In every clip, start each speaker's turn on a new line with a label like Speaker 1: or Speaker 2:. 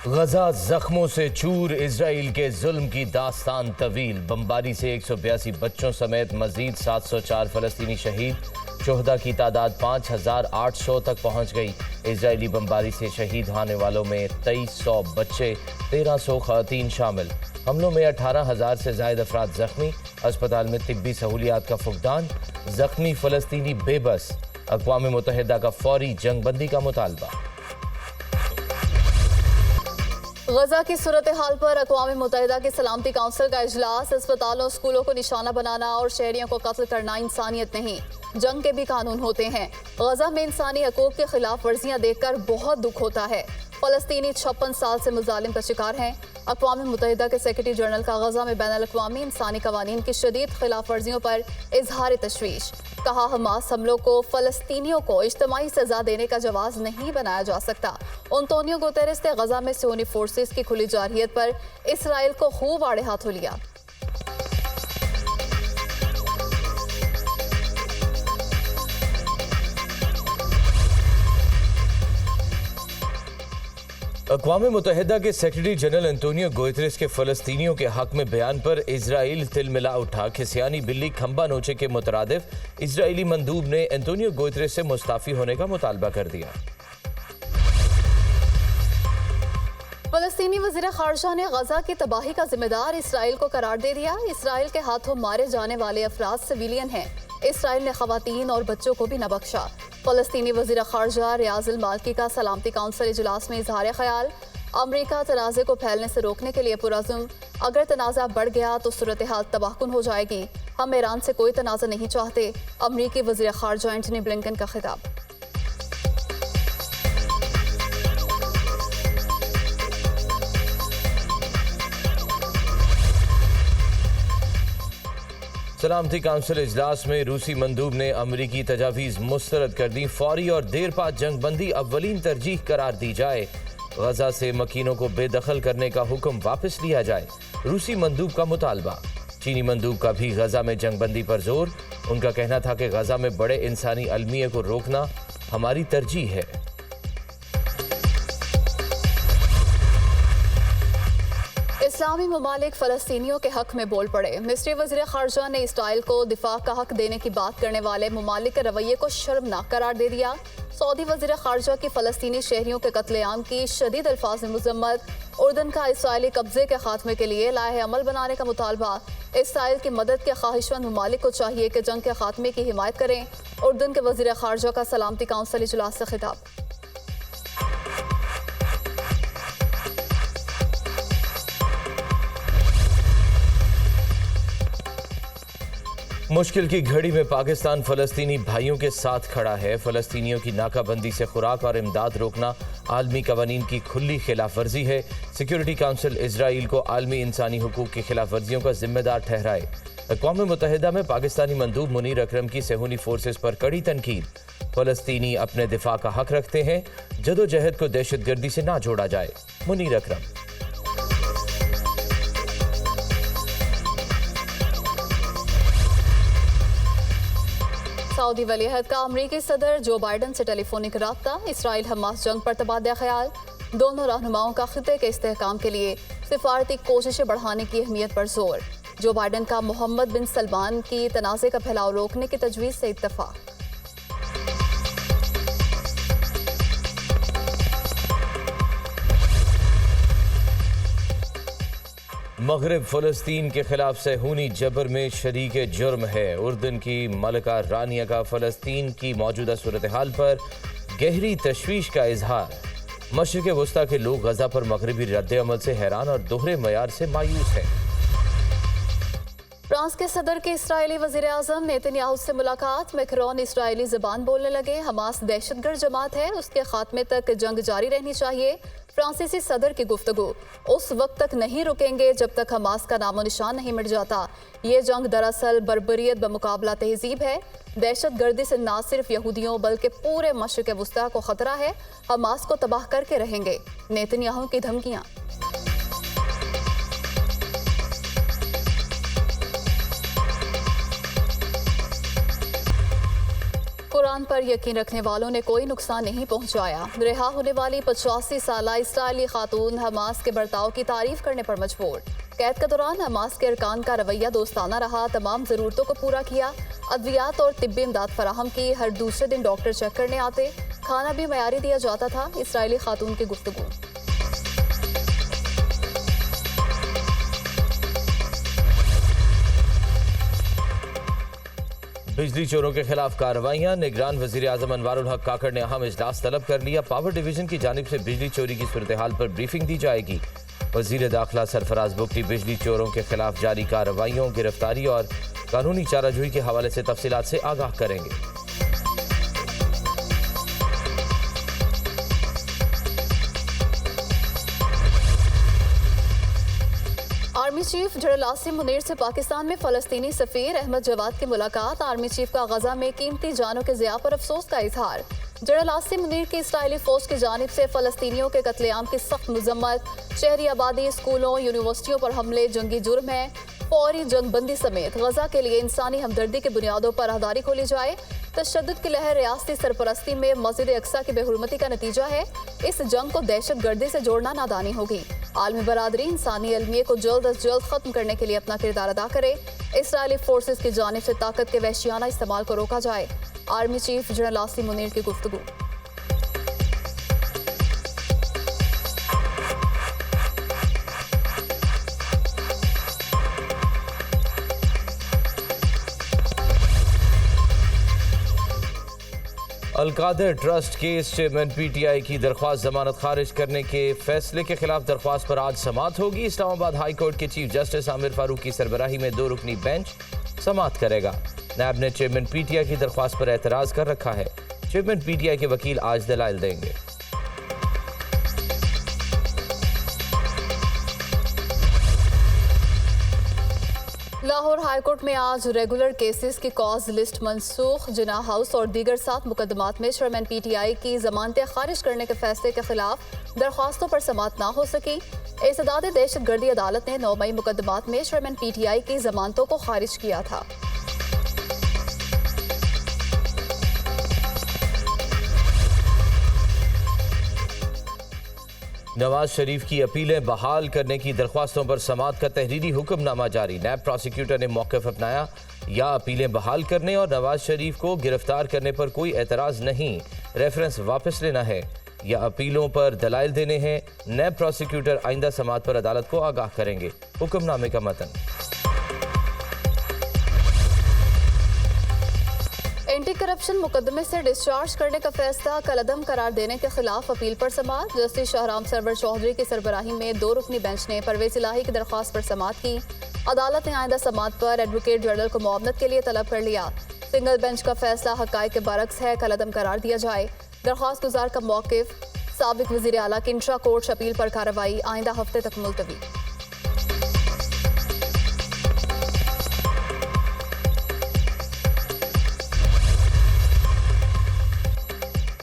Speaker 1: गजा जख्मों से चूर, इजराइल के जुल्म की दास्तान तवील। बमबारी से 182 बच्चों समेत मजीद 704 फलस्तीनी शहीद। शोहदा की तादाद 5800 तक पहुंच गई। इजरायली बमबारी से शहीद होने वालों में 2300 बच्चे, 1300 खवातीन शामिल। हमलों में 18,000 से ज्यादा अफराद जख्मी। अस्पताल में तिब्बी सहूलियात का फुकदान। जख्मी फलस्तीनी बेबस। अक़वाम मुत्तहिदा का फौरी जंगबंदी का मुतालबा।
Speaker 2: गजा की सूरत हाल पर अक़वाम मुत्तहिदा की सलामती काउंसिल का इजलास। अस्पतालों स्कूलों को निशाना बनाना और शहरियों को कत्ल करना इंसानियत नहीं, जंग के भी कानून होते हैं। गजा में इंसानी हकूक़ के खिलाफ वर्जियाँ देखकर बहुत दुख होता है। फ़लस्तीनी 56 साल से मुजालिम का शिकार हैं। अक़वाम मुत्तहिदा के सेक्रेटरी जनरल का गजा में बैनुल अक़वामी इंसानी कवानीन की शदीद खिलाफ वर्जियों पर इजहार तशवीश। कहा, हमास हमलों को फ़लस्तीनियों को इज्तिमाई सज़ा देने का जवाज़ नहीं बनाया जा सकता। एंटोनियो गुतेरेस ने गजा में सूनी फोर्सेस की खुली जारहियत पर इसराइल को खूब आड़े हाथों लिया।
Speaker 1: अक़वाम मुत्तहिदा के सेक्रेटरी जनरल एंटोनियो गुतेरेस के फ़लस्तीनियों के हक में बयान पर इजराइल तिलमिला उठा। खिसियानी बिल्ली खंबा नोचे के मुतरादिफ इजरायली मंदूब ने एंटोनियो गुतेरेस से मुस्ताफ़ी होने का मुतालबा कर दिया।
Speaker 2: फ़लस्तीनी वज़ीर ख़ारजा ने गजा की तबाही का जिम्मेदार इसराइल को करार दे दिया। इसराइल के हाथों मारे जाने वाले अफराद सिविलियन हैं। इसराइल ने ख़वातीन और बच्चों को भी न बख्शा। फ़लस्तीनी वज़ीर ख़ारजा रियाज़ अल माल्की का सलामती काउंसिल इजलास में इज़हार ख़याल। अमरीका तनाज़े को फैलने से रोकने के लिए पुरज़्म। अगर तनाज़ा बढ़ गया तो सूरत हाल तबाहकुन हो जाएगी। हम ईरान से कोई तनाज़ा नहीं चाहते। अमरीकी वज़ीर ख़ारजा एंटनी ब्लिंकन का खिताब।
Speaker 1: सलामती काउंसिल इजलास में रूसी मंदूब ने अमरीकी तजावीज़ मुस्तरद कर दी। फौरी और देर पा जंगबंदी अव्वलीन तरजीह करार दी जाए। गजा से मकीनों को बेदखल करने का हुक्म वापस लिया जाए। रूसी मंदूब का मुतालबा। चीनी मंदूब का भी गजा में जंगबंदी पर जोर। उनका कहना था कि गजा में बड़े इंसानी अलमिये को रोकना हमारी तरजीह है।
Speaker 2: इस्लामी ममालिक फ़लस्तीनियों के हक में बोल पड़े। मिस्री वज़ीर ख़ारजा ने इसराइल को दिफा का हक देने की बात करने वाले ममालिक के रवैये को शर्मनाक करार दे दिया। सऊदी वज़ीर ख़ारजा की फ़लस्तीनी शहरियों के कत्लेआम की शदीद अल्फाज में मज़म्मत। उर्दन का इसराइली कब्जे के खात्मे के लिए लाहे अमल बनाने का मुतालबा। इसराइल की मदद के ख्वाहिशमंद ममालिक को चाहिए कि जंग के खात्मे की हिमायत करें। उर्दन के वज़ीर ख़ारजा का सलामती काउंसिल इजलास से खिताब।
Speaker 1: मुश्किल की घड़ी में पाकिस्तान फ़लस्तीनी भाइयों के साथ खड़ा है। फ़लस्तीनियों की नाकाबंदी से खुराक और इमदाद रोकना आलमी कवानीन की खुली खिलाफ वर्जी है। सिक्योरिटी काउंसिल इजराइल को आलमी इंसानी हुकूक की खिलाफ वर्जियों का जिम्मेदार ठहराए। अक़वाम मुत्तहिदा में पाकिस्तानी मंदूब मुनीर अकरम की सेहूनी फोर्सेस पर कड़ी तनकीद। फ़लस्तीनी अपने दिफा का हक रखते हैं, जदोजहद को दहशतगर्दी से ना जोड़ा जाए। मुनीर अकरम।
Speaker 2: सऊदी वलीअहद का अमरीकी सदर जो बाइडन से टेलीफोनिक राब्ता। इसराइल हमास जंग पर तबादला ख्याल। दोनों रहनुमाओं का खिते के इस्तेहकाम के लिए सिफारती कोशिशें बढ़ाने की अहमियत पर जोर। जो बाइडन का मोहम्मद बिन सलमान की तनाज़े का फैलाव रोकने की तजवीज़ से इत्तफाक।
Speaker 1: मगरब फ़लस्तीन के खिलाफ सेहूनी जबर में शरीक जुर्म है। उर्दन की मलका रानिया का फ़लस्तीन की मौजूदा सूरत हाल पर गहरी तशवीश का इजहार। मशरिक़ वस्ता के लोग गजा पर मगरबी रद्द-ए-अमल से हैरान और दोहरे मयार से मायूस हैं।
Speaker 2: फ्रांस के सदर के इसराइली वज़ीर आज़म नेतन्याहू से मुलाकात। मैक्रोन इसराइली ज़बान बोलने लगे। हमास दहशतगर्द जमात है, उसके खात्मे तक जंग जारी रहनी चाहिए। फ्रांसीसी सदर की गुफ्तगू। उस वक्त तक नहीं रुकेंगे जब तक हमास का नामो निशान नहीं मिट जाता। ये जंग दरअसल बर्बरियत बमुकाबला तहजीब है। दहशतगर्दी से न सिर्फ यहूदियों बल्कि पूरे मशरिक़ वस्ता को खतरा है। हमास को तबाह करके रहेंगे। नेतन्याहू की धमकियाँ। कुरान जान पर यकीन रखने वालों ने कोई नुकसान नहीं पहुंचाया। रिहा होने वाली 85 साला इस्राएली खातून हमास के बर्ताव की तारीफ करने पर मजबूर। कैद के दौरान हमास के अरकान का रवैया दोस्ताना रहा, तमाम ज़रूरतों को पूरा किया, अद्वियात और तिब्बी इमदाद फराहम की, हर दूसरे दिन डॉक्टर चेक करने आते, खाना भी मयारी दिया जाता था। इस्राएली खातून की गुफ्तगू।
Speaker 1: बिजली चोरों के खिलाफ कार्रवाइयां। निगरान वजीर आजम अनवारुल हक काकड़ ने अहम इजलास तलब कर लिया। पावर डिवीजन की जानिब से बिजली चोरी की सूरत हाल पर ब्रीफिंग दी जाएगी। वजीर दाखिला सरफराज बुगटी बिजली चोरों के खिलाफ जारी कार्रवाइयों, गिरफ्तारी और कानूनी चाराजोई के हवाले से तफसीलात से आगाह करेंगे।
Speaker 2: Army chief general Asim Munir से पाकिस्तान में फ़लस्तीनी सफ़ीर अहमद जवाद की मुलाकात। आर्मी चीफ का गजा में कीमती जानों के ज़िया पर अफसोस का इजहार। जनरल आसिम मुनीर की इसराइली फ़ौज की जानिब से फ़लस्तीनियों के कत्लेआम की सख्त मजम्मत। शहरी आबादी, स्कूलों, यूनिवर्सिटियों पर हमले जंगी जुर्म है। फौरी जंगबंदी समेत गजा के लिए इंसानी हमदर्दी की बुनियादों पर राहदारी खोली जाए। तशद्दुद की लहर रियासती सरपरस्ती में मस्जिद अक्सा की बेहुरमती का नतीजा है। इस जंग को दहशत गर्दी से जोड़ना नादानी होगी। आलमी बरादरी इंसानी अलमिये को जल्द अज जल्द खत्म करने के लिए अपना किरदार अदा करे। इसराइली फोर्सेस की जानिब से ताकत के वहशियाना इस्तेमाल को रोका जाए। Army chief general Asim Munir की गुफ्तगू।
Speaker 1: Al-Qadir trust case chairman PTI की दरख्वास्त जमानत खारिज करने के फैसले के खिलाफ दरख्वास्त पर आज समाअत होगी। इस्लामाबाद हाई कोर्ट के चीफ जस्टिस आमिर फारूक की सरबराही में 2 रुकनी बेंच समाअत करेगा। नैब ने चेयरमैन पीटीआई की दरख्वास्त पर एतराज कर रखा है। चेयरमैन पीटीआई के वकील आज दलाइल देंगे।
Speaker 2: लाहौर हाईकोर्ट में आज रेगुलर केसेस की कॉज लिस्ट मनसूख। जिना हाउस और दीगर 7 मुकदमात में चेयरमैन पीटीआई की जमानतें खारिज करने के फैसले के खिलाफ दरख्वास्तों पर समाअत न हो सकी। एतदाद दहशत गर्दी अदालत ने 9 मई मुकदमात में चेयरमैन पीटीआई की जमानतों को खारिज किया था।
Speaker 1: नवाज शरीफ की अपीलें बहाल करने की दरख्वास्तों पर समाअत का तहरीरी हुक्मनामा जारी। नैब प्रोसिक्यूटर ने मौक़िफ़ अपनाया। या अपीलें बहाल करने और नवाज शरीफ को गिरफ्तार करने पर कोई एतराज़ नहीं, रेफरेंस वापस लेना है या अपीलों पर दलाइल देने हैं। नैब प्रोसिक्यूटर आइंदा समाअत पर अदालत को आगाह करेंगे। हुक्मनामे का मतन।
Speaker 2: एंटी करप्शन मुकदमे से डिस्चार्ज करने का फैसला कलअदम करार देने के खिलाफ अपील पर समाअत। जस्टिस शाहराम सरवर चौधरी की सरबराही में 2 रुकनी बेंच ने परवेज इलाही की दरख्वास्त पर समाअत की। अदालत ने आइंदा समाअत पर एडवोकेट जनरल को मुआवनत के लिए तलब कर लिया। सिंगल बेंच का फैसला हक़ाइक़ के बरक्स है, कलअदम करार दिया जाए। दरख्वास्त गुजार का मौक़िफ़ साबिक़ वज़ीर आला की इंट्रा कोर्ट अपील पर कार्रवाई आइंदा हफ्ते तक मुलतवी।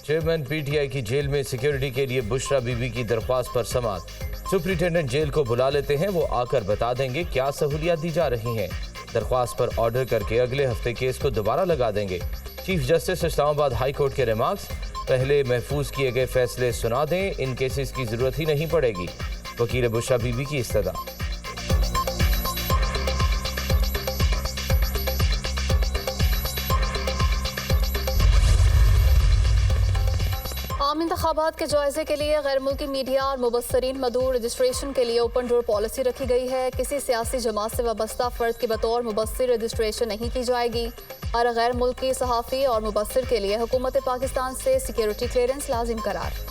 Speaker 1: चेयरमैन पीटीआई की जेल में सिक्योरिटी के लिए बुशरा बीबी की दरख्वास्त पर समाअत। सुपरिटेंडेंट जेल को बुला लेते हैं, वो आकर बता देंगे क्या सहूलियात दी जा रही हैं। दरख्वास्त पर ऑर्डर करके अगले हफ्ते केस को दोबारा लगा देंगे। Chief justice Islamabad high court के रिमार्क्स, पहले महफूज किए गए फैसले सुना दें, इन केसेस की जरूरत ही नहीं पड़ेगी। वकील बुशरा बीबी की इस्तदा।
Speaker 2: आम इंतखाबात के जायजे के लिए गैर मुल्की मीडिया और मुबस्सरीन मदऊ रजिस्ट्रेशन के लिए ओपन डोर पॉलिसी रखी गई है। किसी सियासी जमात से वाबस्ता फर्द के बतौर मुबस्सिर रजिस्ट्रेशन नहीं की जाएगी। हर गैर मुल्की सहाफ़ी और मुबस्सिर के लिए हुकूमत पाकिस्तान से सिक्योरिटी क्लियरेंस लाजिम करार।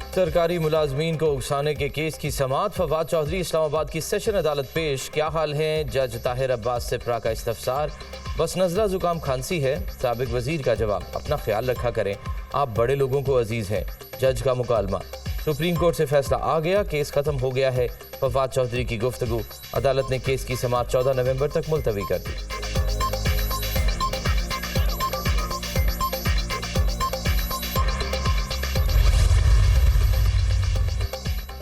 Speaker 1: सरकारी मुलाजमीन को उकसाने के केस की समाअत। फवाद चौधरी इस्लामाबाद की सेशन अदालत पेश। क्या हाल है? जज ताहिर अब्बास से प्रा का इस्तफसार। बस नज़ला जुकाम खांसी है। साबिक वजीर का जवाब, अपना ख्याल रखा करें, आप बड़े लोगों को अजीज़ हैं। जज का मुकालमा, सुप्रीम कोर्ट से फैसला आ गया, केस ख़त्म हो गया है। फवाद चौधरी की गुफ्तगू। अदालत ने केस की समाअत 14 नवंबर तक मुलतवी कर दी।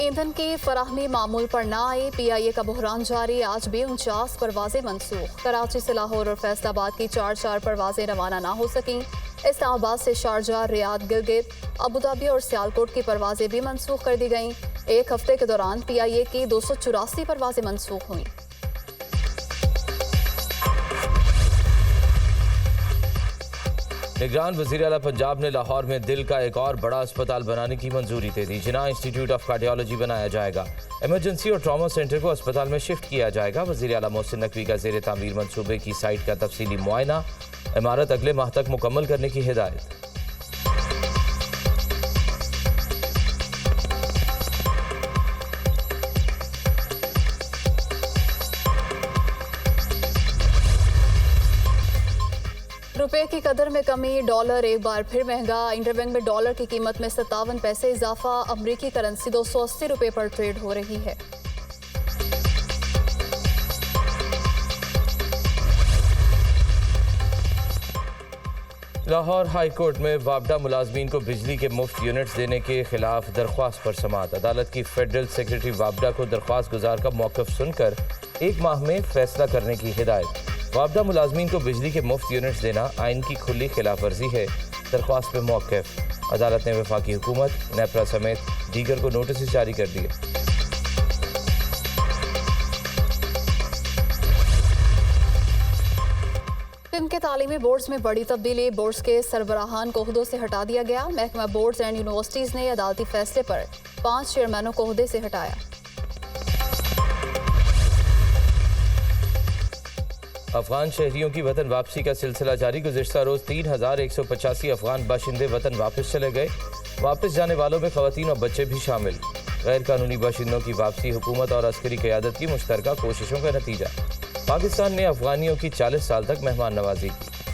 Speaker 2: ईंधन की फराहमी मामूल पर ना आई, PIA का बहरान जारी, आज भी 49 परवाजें मनसूख। कराची से लाहौर और फैसलाबाद की 4 परवाजें रवाना ना हो सकीं। इस्लामाबाद से शारजा, रियाद, गिलगित, अबूधाबी और सियालकोट की परवाजें भी मनसूख कर दी गईं। एक हफ्ते के दौरान PIA की 284 परवाजें मनसूख हुईं।
Speaker 1: निगरान वज़ीर आला पंजाब ने लाहौर में दिल का एक और बड़ा अस्पताल बनाने की मंजूरी दे दी। जिन्ना इंस्टीट्यूट ऑफ कार्डियोलॉजी बनाया जाएगा। इमरजेंसी और ट्रॉमा सेंटर को अस्पताल में शिफ्ट किया जाएगा। वज़ीर आला मोहसिन नकवी का ज़ेर तामीर मंसूबे की साइट का तफसीली मुआयना, इमारत अगले माह तक मुकम्मल करने की हिदायत।
Speaker 2: रुपए की कदर में कमी, डॉलर एक बार फिर महंगा। इंटरबैंक में डॉलर की कीमत में 57 पैसे इजाफा, अमरीकी करेंसी 280 रुपए पर ट्रेड हो रही है।
Speaker 1: लाहौर हाई कोर्ट में वापडा मुलाजमीन को बिजली के मुफ्त यूनिट्स देने के खिलाफ दरख्वास्त पर समाअत। अदालत की फेडरल सेक्रेटरी वापडा को दरख्वास्त गुजार का मौक़िफ़ सुनकर 1 माह में फैसला करने की हिदायत। वापडा मुलाजमीन को बिजली के मुफ्त यूनिट्स देना आइन की खुली खिलाफ वर्जी है, दरख्वास्त पे मौक़िफ़। अदालत ने वफाकी हुकूमत, नेपरा समेत दीगर को नोटिस जारी कर दिए।
Speaker 2: सिंध के तालीमी बोर्ड्स में बड़ी तब्दीली, बोर्ड्स के सरबराहान को ओहदों से हटा दिया गया। महकमा बोर्ड्स एंड यूनिवर्सिटीज़ ने अदालती फैसले पर 5 चेयरमैनों को ओहदे से हटाया।
Speaker 1: अफगान शहरियों की वतन वापसी का सिलसिला जारी। गुज़िश्ता रोज़ 3185 अफगान बाशिंदे वतन वापस चले गए। वापस जाने वालों में ख़वातीन और बच्चे भी शामिल। गैर कानूनी बाशिंदों की वापसी हुकूमत और अस्करी क़यादत की मुश्तरका कोशिशों का नतीजा। पाकिस्तान ने अफगानियों की 40 साल तक मेहमान नवाजी की।